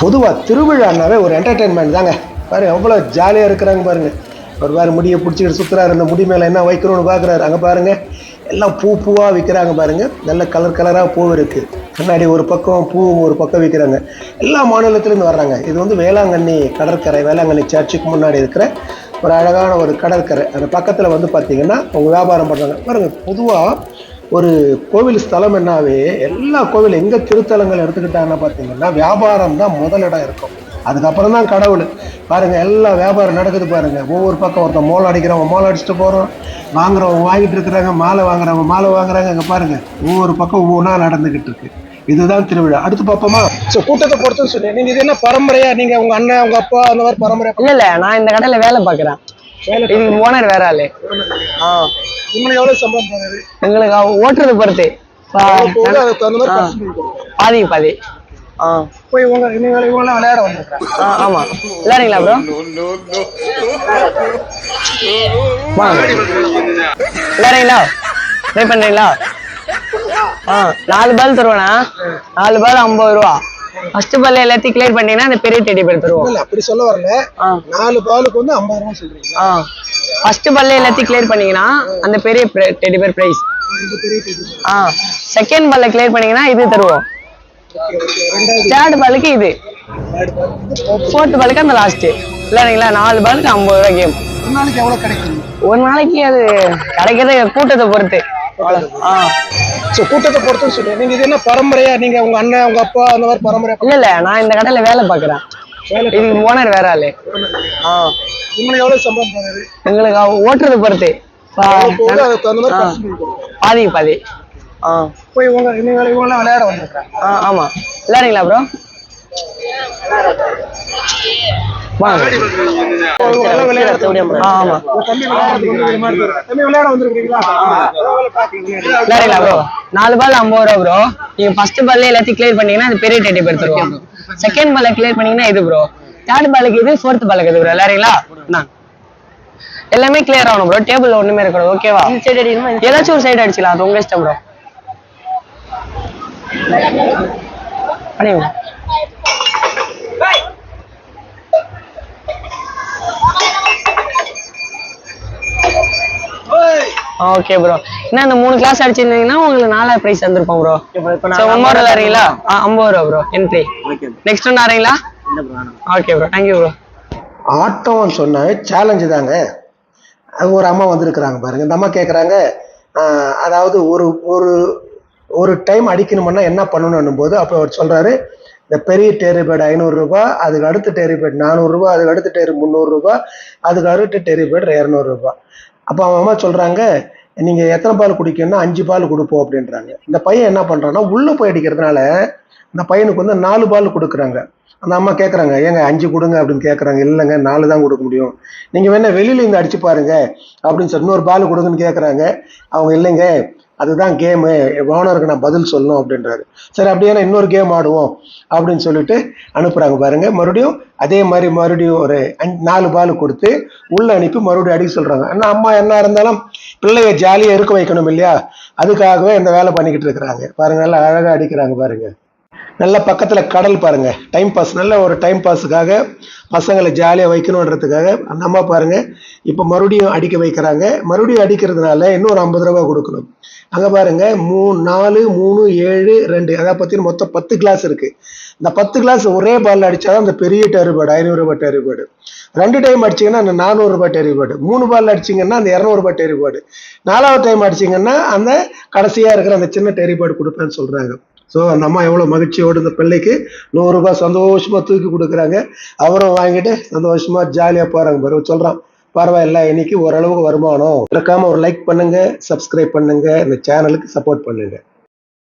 பொதுவாக திருவிழானாவே ஒரு என்டர்டெயின்மெண்ட் தாங்க. பாருங்க எவ்வளோ ஜாலியாக இருக்கிறாங்க பாருங்க. ஒரு வேறு முடியை பிடிச்சிக்கிட்டு சுற்றுறாரு, அந்த முடி மேலே என்ன வைக்கிறோன்னு பார்க்குறாரு. அங்கே பாருங்க எல்லாம் பூவாக விற்கிறாங்க பாருங்க. நல்ல கலராக பூ இருக்குது. கண்ணாடி ஒரு பக்கம், பூ ஒரு பக்கம் விற்கிறாங்க. எல்லா மாநிலத்திலேருந்து வர்றாங்க. இது வந்து வேளாங்கண்ணி கடற்கரை, வேளாங்கண்ணி சர்ச்சுக்கு முன்னாடி இருக்கிற ஒரு அழகான ஒரு கடற்கரை. அந்த பக்கத்தில் வந்து பார்த்திங்கன்னா அவங்க வியாபாரம் பண்ணுறாங்க பாருங்க. பொதுவாக ஒரு கோவில் ஸ்தலம் என்னாவே எல்லா கோவில் எங்கே திருத்தலங்கள் எடுத்துக்கிட்டாங்கன்னா பார்த்தீங்கன்னா வியாபாரம் தான் முதலிடம் இருக்கும். அதுக்கப்புறம் தான் கடவுள். பாருங்கள் எல்லா வியாபாரம் நடக்குது பாருங்கள். ஒவ்வொரு பக்கம் ஒருத்தன் மோளம் அடிக்கிறவங்க மோளம் அடிச்சுட்டு போகிறோம், வாங்குறவங்க வாங்கிட்டு இருக்கிறாங்க, மாலை வாங்குறவங்க மாலை வாங்குறாங்க. அங்கே பாருங்கள் ஒவ்வொரு பக்கம் ஒவ்வொன்றா நடந்துக்கிட்டு இருக்கு. இதுதான் திருவிழா. அடுத்து பார்ப்போமா? ஸோ கூட்டத்தை பொறுத்து சொல்லி நீங்கள் இது என்ன பரம்பரையா? நீங்கள் உங்கள் அண்ணன் உங்கள் அப்பா அந்த மாதிரி பரம்பரையா? இல்லை, நான் இந்த கடையில் வேலை பார்க்குறேன். இது ஓனர் வேற ஆளு. உங்களுக்கு எவ்வளவு சம்பளம் போகுது? எங்களுக்கு ஓட்டுறது பொறுத்து பாதி பாதி. போய் இவங்கெல்லாம் விளையாட வந்துருக்காங்க. ஆமா, விளையாடுங்களா ப்ரோ? விளையாடுங்களா? ட்ரை பண்றீங்களா? 4 பால் தருவானா? 4 பால் 50 ரூபா. ஃபர்ஸ்ட் பால் எல்லாத்தையும் கிளியர் பண்ணீங்கன்னா அந்த பெரிய டெடி பேர் தருவோம். அப்படி சொல்ல வரல. 4 பாலுக்கு வந்து 50 ரூபா சொல்றீங்களா? ஃபர்ஸ்ட் பால்ல எல்லாத்தையும் கிளியர் பண்ணீங்கன்னா அந்த பெரிய டெடி பேர் பிரைஸ். செகண்ட் பால்ல கிளியர் பண்ணீங்கன்னா இது தருவோம். தேர்ட் பாலுக்கு இது, ஃபோர்த் பாலுக்கு அந்த லாஸ்ட். இல்லைங்களா? 4 பாலுக்கு 50 ரூபா கேம். ஒரு நாளைக்கு எவ்வளவு கிடைக்கும்? ஒரு நாளைக்கு அது கிடைக்கிறத கூட்டத்தை பொறுத்து. கூட்டத்தை பொறுத்து சொல்லி நீங்க இது என்ன பரம்பரையா? நீங்க உங்க அண்ணன் உங்க அப்பா அந்த மாதிரி பரம்பரையா? இல்ல, நான் இந்த கடையில வேலை பார்க்குறேன். இது ஓனர் வேற ஆளு. உங்களுக்கு எவ்வளவு சம்பளம் போகுது? எங்களுக்கு ஓட்டுறது பொறுத்து பாதி பாதி. போய் இவங்கெல்லாம் விளையாட வந்துருக்காங்க. ஆமா, விளையாடுங்களா ப்ரோ? விளையாடுங்களா ப்ரோ? 4 பால் 50 ரூபா ப்ரோ. நீங்க ஃபர்ஸ்ட் பால்ல எல்லாத்தையும் கிளியர் பண்ணீங்கன்னா அது பெரிய டெடி பேர் தருவோம். செகண்ட் பால்ல கிளியர் பண்ணீங்கன்னா இது ப்ரோ. தேர்ட் பாலுக்கு இது, ஃபோர்த் பாலுக்கு இது ப்ரோ. விளையாடுங்களா? எல்லாமே கிளியர் ஆகணும் ப்ரோ. டேபிள் ஒண்ணுமே இருக்கணும். ஓகேவா? ஏதாச்சும் ஒரு சைடு அடிச்சுக்கலாம், அது உங்க இஷ்டம் ப்ரோ. பண்ணிடுங்க. Okay bro. என்ன இந்த 3 கிளாஸ் அடிச்சிருந்தீங்கன்னா உங்களுக்கு 4 பிரைஸ் தந்திருப்போம் ப்ரோ. ஒன்பது விளையாடுறீங்களா? 50 ரூபா ப்ரோ என்ட்ரி. நெக்ஸ்ட் ஒன்று ஆடுறீங்களா? Okay bro, thank you bro. ஆட்டம் சொன்னாவே சேலஞ்சு தாங்க. அது ஒரு அம்மா வந்திருக்கிறாங்க பாருங்க. இந்த அம்மா கேட்குறாங்க, அதாவது ஒரு ஒரு ஒரு டைம் அடிக்கணும்னா என்ன பண்ணணும் போது அப்போ அவர் சொல்றாரு, இந்த பெரிய டேரிபேட் 500 ரூபா, அதுக்கு அடுத்த டேரிபேட் 400 ரூபா, அதுக்கு அடுத்த டேரி 300 ரூபா, அதுக்கு அடுத்த டேரிபேட் 200 ரூபா. அப்போ அவங்க அம்மா சொல்றாங்க, நீங்க எத்தனை பால் குடிக்கணும்னா 5 பால் கொடுப்போம் அப்படின்றாங்க. இந்த பையன் என்ன பண்றான்னா உள்ள போய் அடிக்கிறதுனால இந்த பையனுக்கு வந்து 4 பால் கொடுக்குறாங்க. அந்த அம்மா கேட்குறாங்க, ஏங்க 5 கொடுங்க அப்படின்னு கேட்குறாங்க. இல்லைங்க 4 தான் கொடுக்க முடியும், நீங்கள் வேணா வெளியில இருந்து அடிச்சு பாருங்க அப்படின்னு சொல்லி இன்னொரு பால் கொடுங்கன்னு கேட்குறாங்க. அவங்க இல்லைங்க அதுதான் கேமு, ஓனருக்கு நான் பதில் சொல்லணும் அப்படின்றாரு. சரி அப்படியே இன்னொரு கேம் ஆடுவோம் அப்படின்னு சொல்லிட்டு அனுப்புகிறாங்க பாருங்க. மறுபடியும் அதே மாதிரி மறுபடியும் ஒரு 4 பால் கொடுத்து உள்ள அனுப்பி மறுபடியும் அடிக்க சொல்கிறாங்க. ஆனால் அம்மா என்ன இருந்தாலும் பிள்ளைய ஜாலியாக இருக்க வைக்கணும் இல்லையா, அதுக்காகவே இந்த வேலை பண்ணிக்கிட்டு இருக்கிறாங்க பாருங்க. நல்லா அழகாக அடிக்கிறாங்க பாருங்க. நல்ல பக்கத்தில் கடல் பாருங்க. டைம் பாஸ், நல்ல ஒரு டைம் பாஸுக்காக பசங்களை ஜாலியாக வைக்கணுன்றதுக்காக அந்த அம்மா பாருங்க இப்போ மறுபடியும் அடிக்க வைக்கிறாங்க. மறுபடியும் அடிக்கிறதுனால இன்னொரு 50 ரூபா கொடுக்கணும். அங்கே பாருங்க 3 4 3 7 2, அதை பற்றின மொத்தம் 10 கிளாஸ் இருக்கு. இந்த 10 கிளாஸ் ஒரே பால் அடிச்சாதான் அந்த பெரிய டெரிபேர்டு 500 ரூபாய் டெரிபேர்டு. 2 டைம் அடிச்சிங்கன்னா அந்த 400 ரூபாய் டெரிபேர்டு. 3 பால் அடிச்சிங்கன்னா அந்த 200 ரூபாய் டெரிபேர்டு. 4வது டைம் அடிச்சிங்கன்னா அந்த கடைசியாக இருக்கிற அந்த சின்ன டெரிபேர்டு கொடுப்பேன்னு சொல்கிறாங்க. ஸோ அந்த அம்மா எவ்வளோ மகிழ்ச்சியோடு இந்த பிள்ளைக்கு 100 ரூபாய் சந்தோஷமாக தூக்கி கொடுக்குறாங்க. அவரும் வாங்கிட்டு சந்தோஷமாக ஜாலியாக போகிறாங்க. பிறகு சொல்கிறான், பரவாயில்ல இன்னைக்கு ஓரளவுக்கு வருமானம். இருக்காமல் ஒரு லைக் பண்ணுங்கள், சப்ஸ்கிரைப் பண்ணுங்கள், இந்த சேனலுக்கு சப்போர்ட் பண்ணுங்கள்.